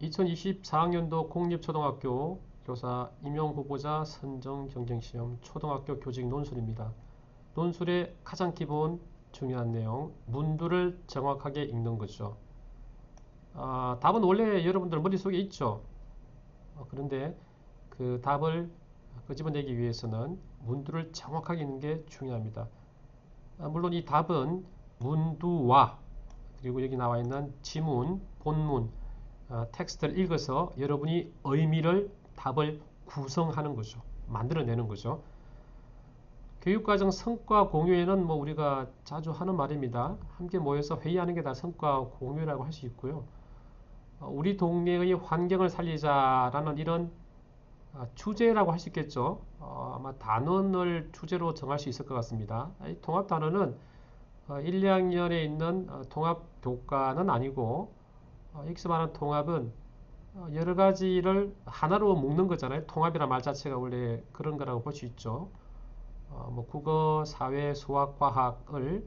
2024학년도 공립초등학교 교사 임용후보자 선정 경쟁시험 초등학교 교직 논술입니다. 논술의 가장 기본 중요한 내용, 문두를 정확하게 읽는 거죠. 답은 원래 여러분들 머릿속에 있죠. 그런데 그 답을 끄집어내기 위해서는 문두를 정확하게 읽는 게 중요합니다. 물론 이 답은 문두와 그리고 여기 나와 있는 지문, 본문, 텍스트를 읽어서 여러분이 의미를 답을 구성하는 거죠. 만들어내는 거죠. 교육과정 성과 공유에는 뭐 우리가 자주 하는 말입니다. 함께 모여서 회의하는 게 다 성과 공유라고 할 수 있고요. 우리 동네의 환경을 살리자라는 이런 주제라고 할 수 있겠죠. 아마 단원을 주제로 정할 수 있을 것 같습니다. 이 통합 단원은 1, 2학년에 있는 통합 교과는 아니고 여기서 말하는 통합은 여러 가지를 하나로 묶는 거잖아요. 통합이라는 말 자체가 원래 그런 거라고 볼 수 있죠. 뭐 국어, 사회, 수학, 과학을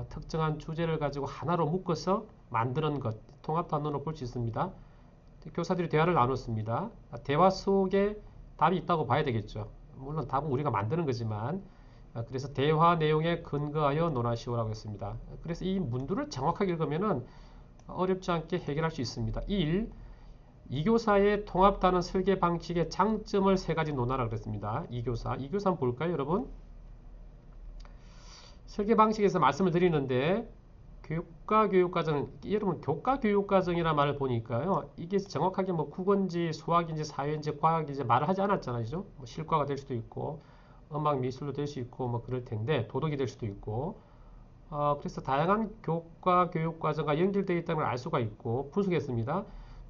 특정한 주제를 가지고 하나로 묶어서 만드는 것, 통합 단원으로 볼 수 있습니다. 교사들이 대화를 나눴습니다. 대화 속에 답이 있다고 봐야 되겠죠. 물론 답은 우리가 만드는 거지만 그래서 대화 내용에 근거하여 논하시오라고 했습니다. 그래서 이 문두를 정확하게 읽으면은 어렵지 않게 해결할 수 있습니다. 1. 이교사의 통합단원 설계 방식의 장점을 세 가지 논하라 그랬습니다. 이교사 한번 볼까요, 여러분? 설계 방식에서 말씀을 드리는데 교과교육과정, 여러분 교과교육과정이라는 말을 보니까요, 이게 정확하게 뭐 국어인지 수학인지 사회인지 과학인지 말을 하지 않았잖아요, 그죠? 뭐 실과가 될 수도 있고 음악 미술로 될 수 있고 뭐 그럴 텐데 도덕이 될 수도 있고 그래서 다양한 교과교육과정과 연결되어 있다는 걸 알 수가 있고 분석했습니다.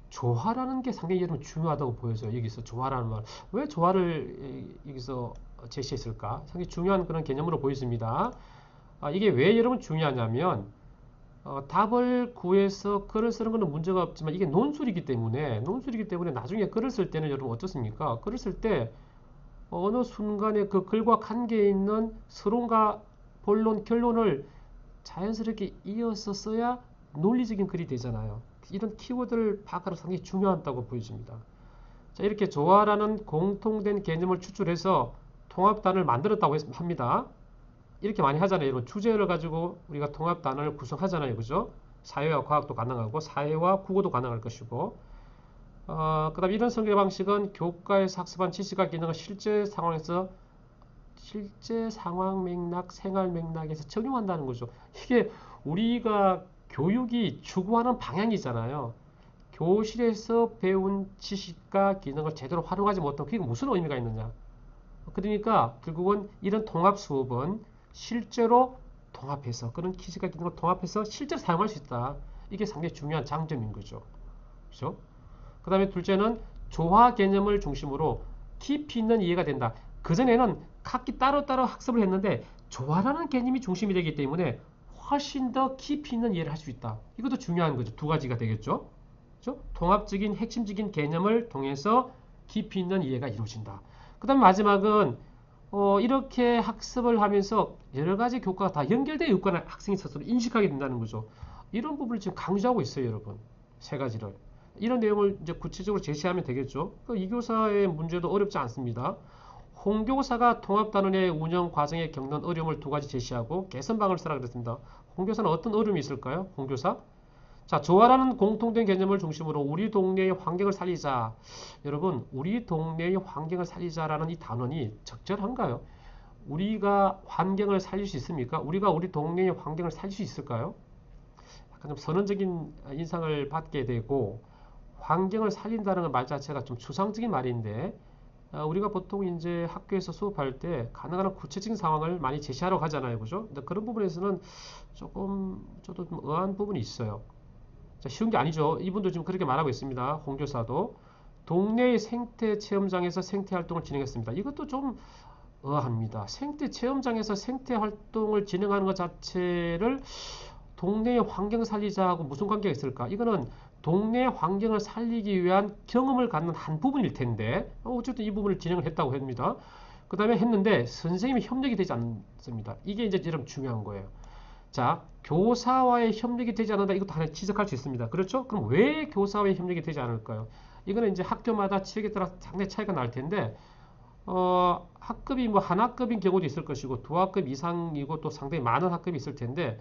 조화라는 게 상당히 여러분 중요하다고 보여져요. 여기서 조화라는 말. 왜 조화를 여기서 제시했을까? 상당히 중요한 그런 개념으로 보여집니다. 이게 왜 여러분 중요하냐면 답을 구해서 글을 쓰는 것은 문제가 없지만 이게 논술이기 때문에 나중에 글을 쓸 때는 여러분 어떻습니까? 글을 쓸 때 어느 순간에 그 글과 관계에 있는 서론과 본론, 결론을 자연스럽게 이어서 써야 논리적인 글이 되잖아요. 이런 키워드를 파악하는 게 상당히 중요하다고 보여집니다. 자, 이렇게 조화라는 공통된 개념을 추출해서 통합단을 만들었다고 합니다. 이렇게 많이 하잖아요. 여러분 주제를 가지고 우리가 통합단을 구성하잖아요. 그죠? 사회와 과학도 가능하고 사회와 국어도 가능할 것이고 그 다음 이런 설계 방식은 교과에서 학습한 지식과 기능을 실제 상황 맥락, 생활 맥락에서 적용한다는 거죠. 이게 우리가 교육이 추구하는 방향이잖아요. 교실에서 배운 지식과 기능을 제대로 활용하지 못하면 그게 무슨 의미가 있느냐. 그러니까 결국은 이런 통합 수업은 실제로 통합해서 그런 지식과 기능을 통합해서 실제로 사용할 수 있다. 이게 상당히 중요한 장점인 거죠. 그렇죠? 그 다음에 둘째는 조화 개념을 중심으로 깊이 있는 이해가 된다. 그전에는 각기 따로따로 학습을 했는데 조화라는 개념이 중심이 되기 때문에 훨씬 더 깊이 있는 이해를 할 수 있다. 이것도 중요한 거죠. 두 가지가 되겠죠. 그렇죠? 통합적인 핵심적인 개념을 통해서 깊이 있는 이해가 이루어진다. 그 다음에 마지막은 이렇게 학습을 하면서 여러 가지 교과가 다 연결되어 있거나 학생이 스스로 인식하게 된다는 거죠. 이런 부분을 지금 강조하고 있어요, 여러분. 세 가지를. 이런 내용을 이제 구체적으로 제시하면 되겠죠. 이 교사의 문제도 어렵지 않습니다. 홍교사가 통합단원의 운영 과정에 겪는 어려움을 두 가지 제시하고 개선방을 쓰라 그랬습니다. 홍교사는 어떤 어려움이 있을까요? 홍교사? 자, 조화라는 공통된 개념을 중심으로 우리 동네의 환경을 살리자. 여러분, 우리 동네의 환경을 살리자라는 이 단원이 적절한가요? 우리가 환경을 살릴 수 있습니까? 우리가 우리 동네의 환경을 살릴 수 있을까요? 약간 좀 선언적인 인상을 받게 되고 환경을 살린다는 말 자체가 좀 추상적인 말인데 우리가 보통 이제 학교에서 수업할 때 가능한 한 구체적인 상황을 많이 제시하러 가잖아요. 그죠? 근데 그런 부분에서는 조금 저도 좀 의아한 부분이 있어요. 자, 쉬운 게 아니죠. 이분도 지금 그렇게 말하고 있습니다. 홍 교사도. 동네의 생태 체험장에서 생태 활동을 진행했습니다. 이것도 좀 의아합니다. 생태 체험장에서 생태 활동을 진행하는 것 자체를 동네의 환경 살리자하고 무슨 관계가 있을까? 이거는 동네 환경을 살리기 위한 경험을 갖는 한 부분일 텐데 어쨌든 이 부분을 진행을 했다고 합니다. 그 다음에 했는데 선생님이 협력이 되지 않습니다. 이게 이제 좀 중요한 거예요. 자, 교사와의 협력이 되지 않는다. 이것도 하나 지적할 수 있습니다. 그렇죠? 그럼 왜 교사와의 협력이 되지 않을까요? 이거는 이제 학교마다 지역에 따라 상당히 차이가 날 텐데, 학급이 뭐 한 학급인 경우도 있을 것이고, 두 학급 이상이고 또 상당히 많은 학급이 있을 텐데,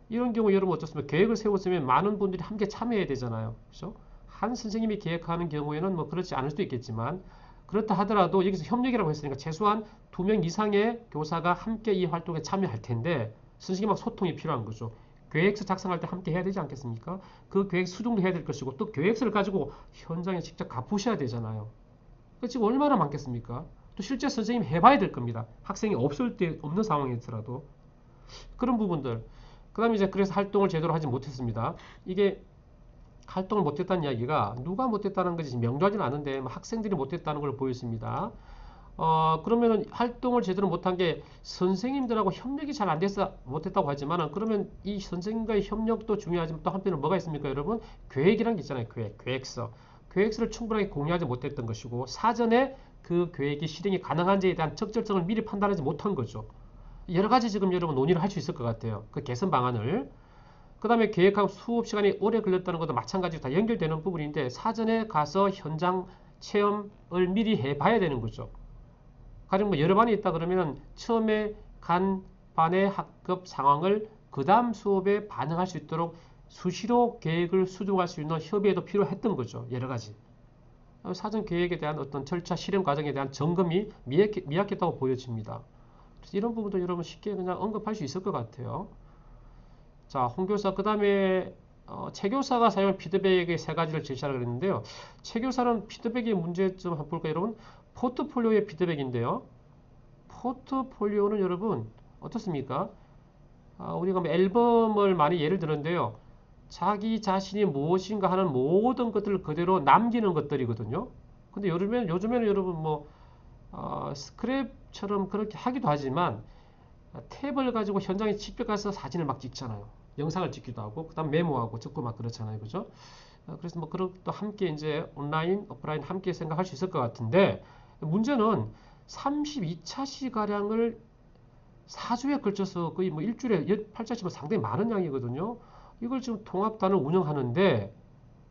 이런 경우 여러분 어떻습니까? 계획을 세웠으면 많은 분들이 함께 참여해야 되잖아요. 그렇죠? 한 선생님이 계획하는 경우에는 뭐 그렇지 않을 수도 있겠지만, 그렇다 하더라도 여기서 협력이라고 했으니까 최소한 2명 이상의 교사가 함께 이 활동에 참여할 텐데, 선생님하고 소통이 필요한 거죠. 계획서 작성할 때 함께 해야 되지 않겠습니까? 그 계획 수정도 해야 될 것이고 또 계획서를 가지고 현장에 직접 가보셔야 되잖아요. 지금 얼마나 많겠습니까? 또 실제 선생님 해봐야 될 겁니다. 학생이 없을 때 없는 상황이더라도 그런 부분들. 그다음에 이제 그래서 활동을 제대로 하지 못했습니다. 이게 활동을 못했다는 이야기가 누가 못했다는 것이 명료하지는 않은데 학생들이 못했다는 걸 보였습니다. 그러면은 활동을 제대로 못한 게 선생님들하고 협력이 잘 안 돼서 못했다고 하지만은 그러면 이 선생님과의 협력도 중요하지만 또 한편으로 뭐가 있습니까, 여러분? 계획이란 게 있잖아요. 계획서. 계획서를 충분하게 공유하지 못했던 것이고 사전에 그 계획이 실행이 가능한지에 대한 적절성을 미리 판단하지 못한 거죠. 여러 가지 지금 여러분 논의를 할 수 있을 것 같아요. 그 개선 방안을. 그 다음에 계획하고 수업 시간이 오래 걸렸다는 것도 마찬가지로 다 연결되는 부분인데 사전에 가서 현장 체험을 미리 해봐야 되는 거죠. 가령 뭐 여러 반이 있다 그러면 처음에 간 반의 학급 상황을 그 다음 수업에 반영할 수 있도록 수시로 계획을 수정할 수 있는 협의회도 필요했던 거죠. 여러 가지. 사전 계획에 대한 어떤 절차 실행 과정에 대한 점검이 미약했다고 보여집니다. 그래서 이런 부분도 여러분 쉽게 그냥 언급할 수 있을 것 같아요. 자, 홍 교사, 그 다음에 최 교사가 사용한 피드백의 세 가지를 제시하라고 했는데요. 최 교사는 피드백의 문제점 한번 볼까요, 여러분? 포트폴리오의 피드백인데요. 포트폴리오는 여러분 어떻습니까? 우리가 뭐 앨범을 많이 예를 드는데요. 자기 자신이 무엇인가 하는 모든 것들을 그대로 남기는 것들이거든요. 근데 요즘에는 여러분 뭐 스크랩처럼 그렇게 하기도 하지만 탭을 가지고 현장에 직접 가서 사진을 막 찍잖아요. 영상을 찍기도 하고 그다음 메모하고 적고 막 그렇잖아요. 그죠? 그래서 뭐 그런 것도 함께 이제 온라인, 오프라인 함께 생각할 수 있을 것 같은데 문제는 32차 시가량을 4주에 걸쳐서 거의 뭐 일주일에 8차씩은 상당히 많은 양이거든요. 이걸 지금 통합단을 운영하는데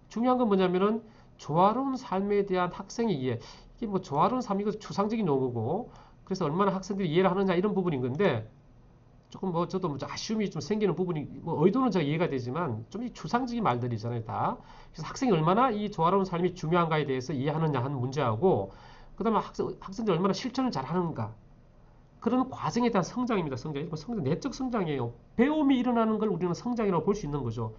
중요한 건 뭐냐면은 조화로운 삶에 대한 학생의 이해. 이게 뭐 조화로운 삶이 추상적인 용어고 그래서 얼마나 학생들이 이해를 하느냐 이런 부분인 건데 조금 뭐 저도 뭐 아쉬움이 좀 생기는 부분이 뭐 의도는 제가 이해가 되지만 좀 추상적인 말들이잖아요 다. 그래서 학생이 얼마나 이 조화로운 삶이 중요한가에 대해서 이해하느냐 하는 문제하고 그다음에 학생들이 얼마나 실천을 잘 하는가 그런 과정에 대한 성장입니다. 성장. 내적 성장이에요. 배움이 일어나는 걸 우리는 성장이라고 볼 수 있는 거죠.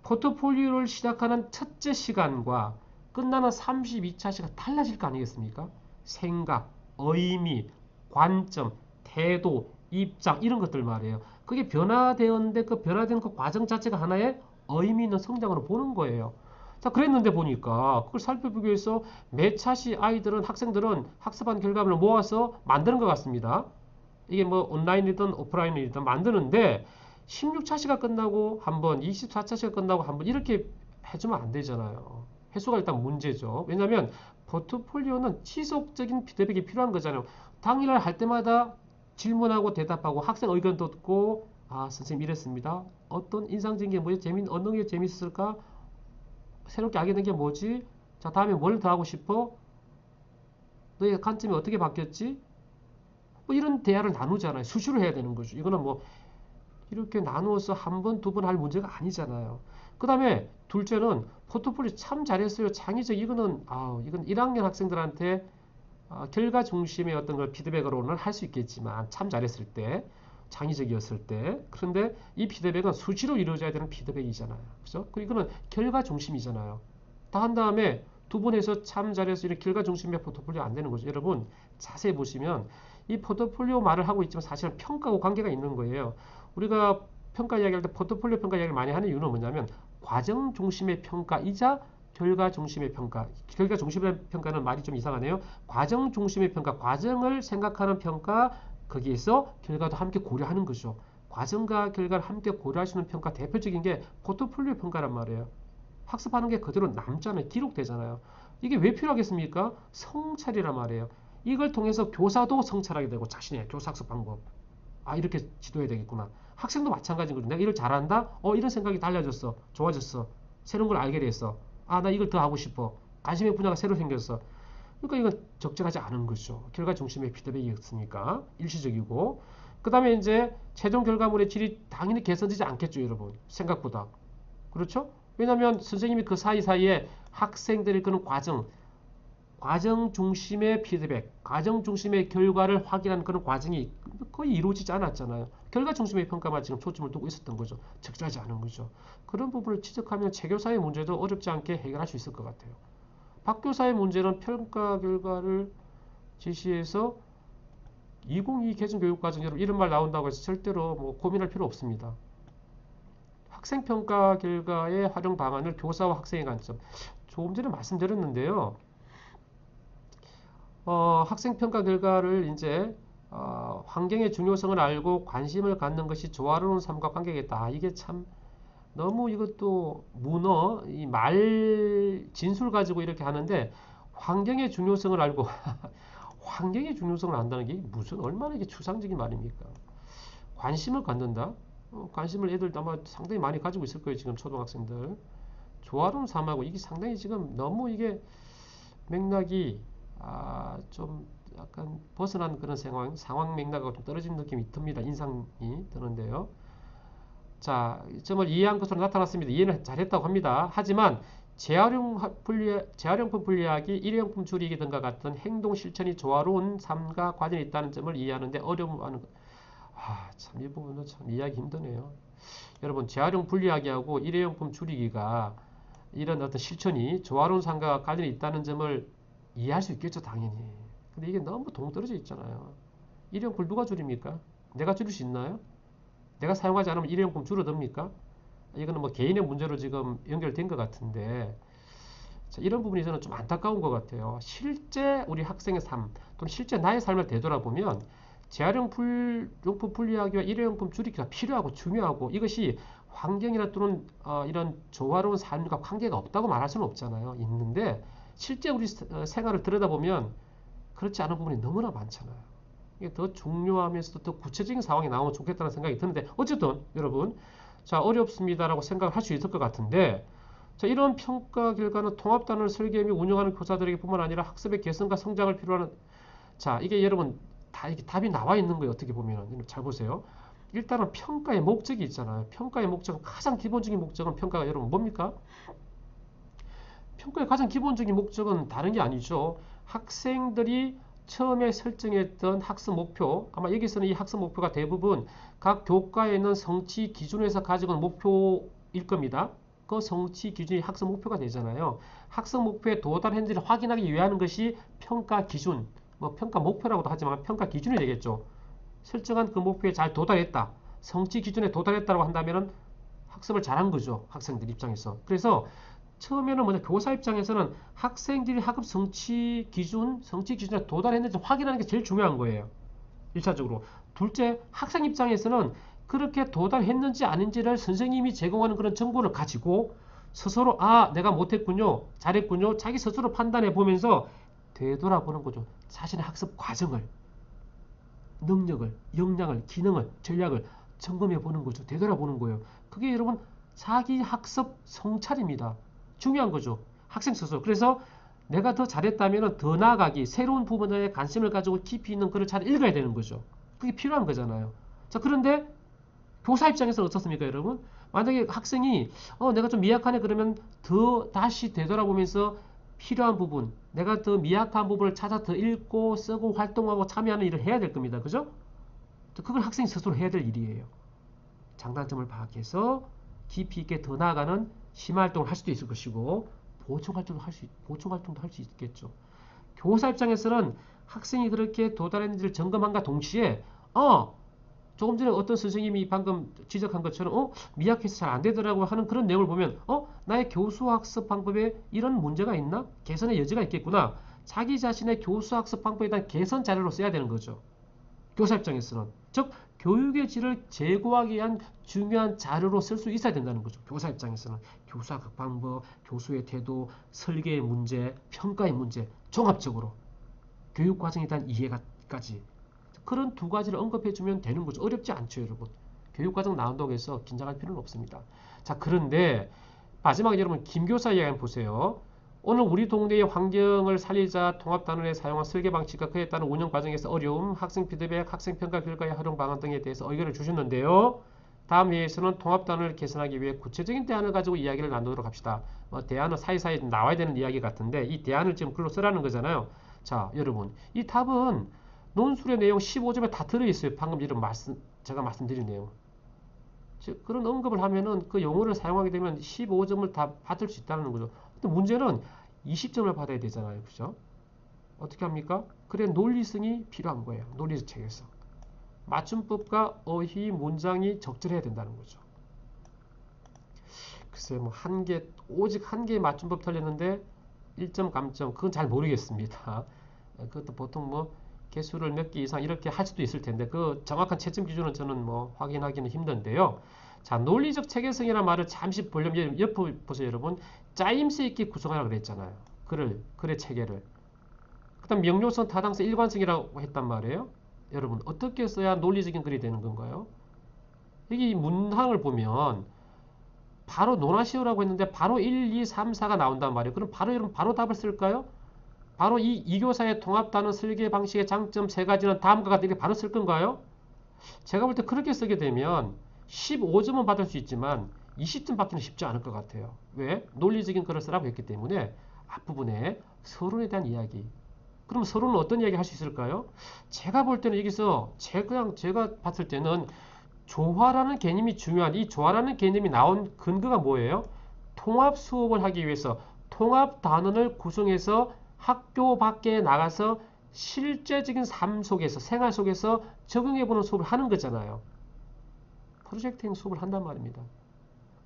포트폴리오를 시작하는 첫째 시간과 끝나는 32차 시간 달라질 거 아니겠습니까? 생각, 의미, 관점, 태도, 입장 이런 것들 말이에요. 그게 변화되었는데 그 변화된 그 과정 자체가 하나의 의미 있는 성장으로 보는 거예요. 자, 그랬는데 보니까 그걸 살펴보기 위해서 매 차시 학생들은 학습한 결과물을 모아서 만드는 것 같습니다. 이게 뭐 온라인이든 오프라인이든 만드는데 16차시가 끝나고 한 번, 24차시가 끝나고 한 번 이렇게 해주면 안 되잖아요. 횟수가 일단 문제죠. 왜냐하면 포트폴리오는 지속적인 피드백이 필요한 거잖아요. 당일날 할 때마다 질문하고 대답하고 학생 의견 듣고 선생님 이랬습니다. 어떤 인상적인 게 뭐지? 어떤 게 재밌을까? 새롭게 알게 된 게 뭐지? 자, 다음에 뭘 더 하고 싶어? 너의 관점이 어떻게 바뀌었지? 뭐 이런 대화를 나누잖아요. 수시로 해야 되는 거죠. 이거는 뭐 이렇게 나누어서 한 번, 두 번 할 문제가 아니잖아요. 그 다음에 둘째는 포트폴리오 참 잘했어요. 창의적. 이건 1학년 학생들한테 결과 중심의 어떤 걸 피드백으로는 할 수 있겠지만 참 잘했을 때 창의적이었을 때 그런데 이 피드백은 수시로 이루어져야 되는 피드백이잖아요. 그죠? 이거는 결과 중심이잖아요. 다 한 다음에 두 번 해서 참 잘해서 이렇게 결과 중심의 포트폴리오 안 되는 거죠. 여러분 자세히 보시면 이 포트폴리오 말을 하고 있지만 사실은 평가하고 관계가 있는 거예요. 우리가 평가 이야기할 때 포트폴리오 평가 이야기를 많이 하는 이유는 뭐냐면 과정 중심의 평가이자 결과 중심의 평가. 결과 중심의 평가는 말이 좀 이상하네요. 과정 중심의 평가, 과정을 생각하는 평가, 거기에서 결과도 함께 고려하는 거죠. 과정과 결과를 함께 고려할 수 있는 평가 대표적인 게 포트폴리오 평가란 말이에요. 학습하는 게 그대로 남잖아요. 기록되잖아요. 이게 왜 필요하겠습니까? 성찰이란 말이에요. 이걸 통해서 교사도 성찰하게 되고 자신의 교사학습 방법. 이렇게 지도해야 되겠구나. 학생도 마찬가지인 거죠. 내가 일을 잘한다? 이런 생각이 달라졌어. 좋아졌어. 새로운 걸 알게 됐어. 아, 나 이걸 더 하고 싶어. 관심의 분야가 새로 생겼어. 그러니까 이건 적절하지 않은 거죠. 결과 중심의 피드백이었으니까 일시적이고. 그 다음에 이제 최종 결과물의 질이 당연히 개선되지 않겠죠, 여러분. 생각보다. 그렇죠? 왜냐하면 선생님이 그 사이사이에 학생들의 그런 과정 중심의 피드백, 과정 중심의 결과를 확인하는 그런 과정이 거의 이루어지지 않았잖아요. 결과 중심의 평가만 지금 초점을 두고 있었던 거죠. 적절하지 않은 거죠. 그런 부분을 지적하면 재교사의 문제도 어렵지 않게 해결할 수 있을 것 같아요. 박교사의 문제는 평가 결과를 제시해서 2022 개정 교육과정, 여러분 이런 말 나온다고 해서 절대로 뭐 고민할 필요 없습니다. 학생평가 결과의 활용 방안을 교사와 학생의 관점. 조금 전에 말씀드렸는데요. 학생평가 결과를 이제 환경의 중요성을 알고 관심을 갖는 것이 조화로운 삶과 관계겠다. 이게 참 너무 이것도 문어, 이 말 진술 가지고 이렇게 하는데 환경의 중요성을 알고 환경의 중요성을 안다는 게 무슨 얼마나 이게 추상적인 말입니까? 관심을 갖는다? 관심을 애들 아마 상당히 많이 가지고 있을 거예요. 지금 초등학생들. 조화로운 삶하고 이게 상당히 지금 너무 이게 맥락이 좀 약간 벗어난 그런 상황 맥락하고 좀 떨어진 느낌이 듭니다. 인상이 드는데요. 자, 점을 이해한 것으로 나타났습니다. 이해는 잘했다고 합니다. 하지만 재활용품 분리하기, 일회용품 줄이기 등과 같은 행동 실천이 조화로운 삶과 관련이 있다는 점을 이해하는데 어려움하는 것. 참 이 부분은 참 이해하기 힘드네요. 여러분, 재활용 분리하기하고 일회용품 줄이기가 이런 어떤 실천이 조화로운 삶과 관련이 있다는 점을 이해할 수 있겠죠, 당연히. 근데 이게 너무 동떨어져 있잖아요. 일회용품 누가 줄입니까? 내가 줄일 수 있나요? 내가 사용하지 않으면 일회용품 줄어듭니까? 이거는 뭐 개인의 문제로 지금 연결된 것 같은데, 자, 이런 부분이 저는 좀 안타까운 것 같아요. 실제 우리 학생의 삶 또는 실제 나의 삶을 되돌아보면 재활용품 분리하기와 일회용품 줄이기가 필요하고 중요하고 이것이 환경이나 또는 이런 조화로운 삶과 관계가 없다고 말할 수는 없잖아요. 있는데 실제 우리 생활을 들여다보면 그렇지 않은 부분이 너무나 많잖아요. 이게 더 중요하면서도 더 구체적인 상황이 나오면 좋겠다는 생각이 드는데 어쨌든 여러분 자 어렵습니다라고 생각할 수 있을 것 같은데 자 이런 평가 결과는 통합단을 설계 및 운영하는 교사들에게 뿐만 아니라 학습의 개선과 성장을 필요로 하는 자 이게 여러분 다 이게 답이 나와 있는 거예요. 어떻게 보면 잘 보세요. 일단은 평가의 목적이 있잖아요. 평가의 목적은 가장 기본적인 목적은 평가가 여러분 뭡니까? 평가의 가장 기본적인 목적은 다른 게 아니죠. 학생들이 처음에 설정했던 학습 목표, 아마 여기서는 이 학습 목표가 대부분 각 교과에 있는 성취 기준에서 가지고 있는 목표일 겁니다. 그 성취 기준이 학습 목표가 되잖아요. 학습 목표에 도달했는지를 확인하기 위한 것이 평가 기준, 뭐 평가 목표라고도 하지만 평가 기준이 되겠죠. 설정한 그 목표에 잘 도달했다. 성취 기준에 도달했다고 한다면 학습을 잘한 거죠. 학생들 입장에서. 그래서 처음에는 먼저 교사 입장에서는 학생들이 학업 성취 기준에 도달했는지 확인하는 게 제일 중요한 거예요. 1차적으로. 둘째, 학생 입장에서는 그렇게 도달했는지 아닌지를 선생님이 제공하는 그런 정보를 가지고 스스로 내가 못했군요. 잘했군요. 자기 스스로 판단해 보면서 되돌아보는 거죠. 자신의 학습 과정을, 능력을, 역량을, 기능을, 전략을 점검해 보는 거죠. 되돌아보는 거예요. 그게 여러분 자기 학습 성찰입니다. 중요한 거죠. 학생 스스로. 그래서 내가 더 잘했다면 더 나아가기, 새로운 부분에 관심을 가지고 깊이 있는 글을 잘 읽어야 되는 거죠. 그게 필요한 거잖아요. 자, 그런데 교사 입장에서는 어떻습니까, 여러분? 만약에 학생이 내가 좀 미약하네 그러면 더 다시 되돌아보면서 필요한 부분, 내가 더 미약한 부분을 찾아 더 읽고 쓰고 활동하고 참여하는 일을 해야 될 겁니다. 그죠? 그걸 학생이 스스로 해야 될 일이에요. 장단점을 파악해서 깊이 있게 더 나아가는 심화 활동을 할 수도 있을 것이고 보충 활동도 할 수 있겠죠. 교사 입장에서는 학생이 그렇게 도달했는지를 점검함과 동시에 조금 전에 어떤 선생님이 방금 지적한 것처럼 미약해서 잘 안 되더라고 하는 그런 내용을 보면 나의 교수학습 방법에 이런 문제가 있나? 개선의 여지가 있겠구나. 자기 자신의 교수학습 방법에 대한 개선 자료로 써야 되는 거죠. 교사 입장에서는. 즉 교육의 질을 제고하기 위한 중요한 자료로 쓸 수 있어야 된다는 거죠. 교사 입장에서는 교수학습 방법, 교수의 태도, 설계의 문제, 평가의 문제 종합적으로 교육과정에 대한 이해까지 그런 두 가지를 언급해주면 되는 거죠. 어렵지 않죠, 여러분. 교육과정 나온다고 해서 긴장할 필요는 없습니다. 자, 그런데 마지막에 여러분 김교사 이야기 한번 보세요. 오늘 우리 동네의 환경을 살리자 통합단원에 사용한 설계 방식과 그에 따른 운영 과정에서 어려움, 학생 피드백, 학생 평가 결과의 활용 방안 등에 대해서 의견을 주셨는데요. 다음 회에서는 통합단원을 개선하기 위해 구체적인 대안을 가지고 이야기를 나누도록 합시다. 대안은 사이사이 나와야 되는 이야기 같은데 이 대안을 지금 글로 쓰라는 거잖아요. 자, 여러분 이 답은 논술의 내용 15점에 다 들어있어요. 방금 제가 말씀드린 내용. 즉 그런 언급을 하면은 그 용어를 사용하게 되면 15점을 다 받을 수 있다는 거죠. 근데 문제는 20점을 받아야 되잖아요. 그죠? 어떻게 합니까? 그래 논리성이 필요한 거예요. 논리적 체계성. 맞춤법과 어휘, 문장이 적절해야 된다는 거죠. 글쎄요, 뭐 오직 한 개의 맞춤법 틀렸는데 1점 감점, 그건 잘 모르겠습니다. 그것도 보통 뭐 개수를 몇 개 이상 이렇게 할 수도 있을 텐데 그 정확한 채점 기준은 저는 뭐 확인하기는 힘든데요. 자, 논리적 체계성이라는 말을 잠시 보려면 옆에 보세요, 여러분. 짜임새 있게 구성하라고 그랬잖아요. 글의 체계를. 그 다음 명료성, 타당성, 일관성이라고 했단 말이에요. 여러분 어떻게 써야 논리적인 글이 되는 건가요? 여기 문항을 보면 바로 논하시오라고 했는데 바로 1, 2, 3, 4가 나온단 말이에요. 그럼 여러분 바로 답을 쓸까요? 바로 이 교사의 통합단원 설계 방식의 장점 세 가지는 다음과 같이 이렇게 바로 쓸 건가요? 제가 볼 때 그렇게 쓰게 되면 15점은 받을 수 있지만 20점 받기는 쉽지 않을 것 같아요. 왜? 논리적인 글을 쓰라고 했기 때문에 앞부분에 서론에 대한 이야기. 그럼 서론은 어떤 이야기 할 수 있을까요? 제가 볼 때는 여기서 제가 봤을 때는 조화라는 개념이 중요한 이 조화라는 개념이 나온 근거가 뭐예요? 통합 수업을 하기 위해서 통합 단원을 구성해서 학교 밖에 나가서 실제적인 삶 속에서 생활 속에서 적용해보는 수업을 하는 거잖아요. 프로젝트형 수업을 한단 말입니다.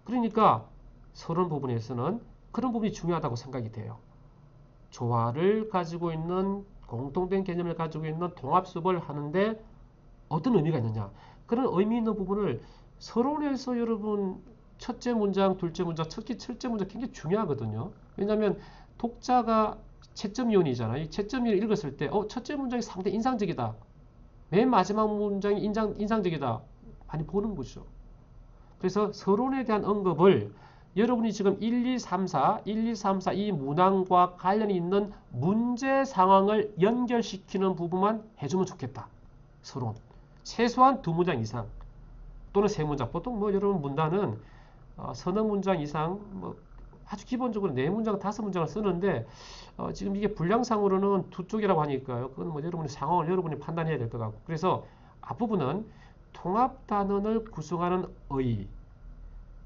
그러니까 서론 부분에서는 그런 부분이 중요하다고 생각이 돼요. 조화를 가지고 있는 공통된 개념을 가지고 있는 통합 수업을 하는데 어떤 의미가 있느냐. 그런 의미 있는 부분을 서론에서 여러분 첫째 문장, 둘째 문장, 특히 첫째 문장 굉장히 중요하거든요. 왜냐하면 독자가 채점위원이잖아요. 이 채점위원을 읽었을 때 첫째 문장이 상당히 인상적이다. 맨 마지막 문장이 인상적이다. 많이 보는 거죠. 그래서 서론에 대한 언급을 여러분이 지금 1, 2, 3, 4 이 문항과 관련이 있는 문제 상황을 연결시키는 부분만 해주면 좋겠다. 서론. 최소한 2문장 이상 또는 3문장. 보통 뭐 여러분 문단은 서너 문장 이상 아주 기본적으로 4문장, 5문장을 쓰는데 지금 이게 분량상으로는 2쪽이라고 하니까요. 그건 뭐 여러분의 상황을 여러분이 판단해야 될 것 같고. 그래서 앞부분은 통합단원을 구성하는 의.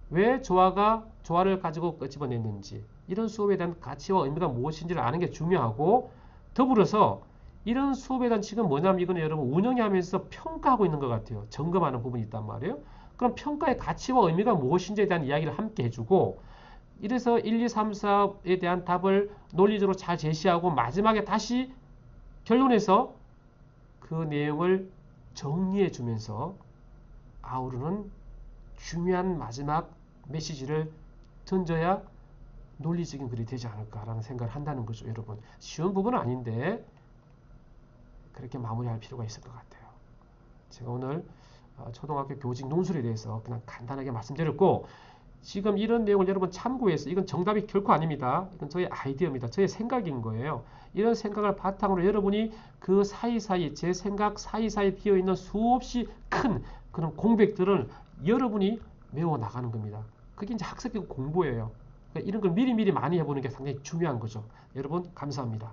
왜 조화를 가지고 집어냈는지 이런 수업에 대한 가치와 의미가 무엇인지를 아는 게 중요하고 더불어서 이런 수업에 대한 지금 뭐냐면 이거는 여러분 운영에 하면서 평가하고 있는 것 같아요. 점검하는 부분이 있단 말이에요. 그럼 평가의 가치와 의미가 무엇인지에 대한 이야기를 함께 해주고 이래서 1, 2, 3, 4에 대한 답을 논리적으로 잘 제시하고 마지막에 다시 결론에서 그 내용을 정리해 주면서 아우르는 중요한 마지막 메시지를 던져야 논리적인 글이 되지 않을까라는 생각을 한다는 거죠. 여러분 쉬운 부분은 아닌데 그렇게 마무리할 필요가 있을 것 같아요. 제가 오늘 초등학교 교직 논술에 대해서 그냥 간단하게 말씀드렸고 지금 이런 내용을 여러분 참고해서 이건 정답이 결코 아닙니다. 이건 저의 아이디어입니다. 저의 생각인 거예요. 이런 생각을 바탕으로 여러분이 그 사이사이 제 생각 사이사이 비어있는 수없이 큰 그런 공백들을 여러분이 메워 나가는 겁니다. 그게 이제 학습적 공부예요. 그러니까 이런 걸 미리미리 많이 해보는 게 상당히 중요한 거죠. 여러분 감사합니다.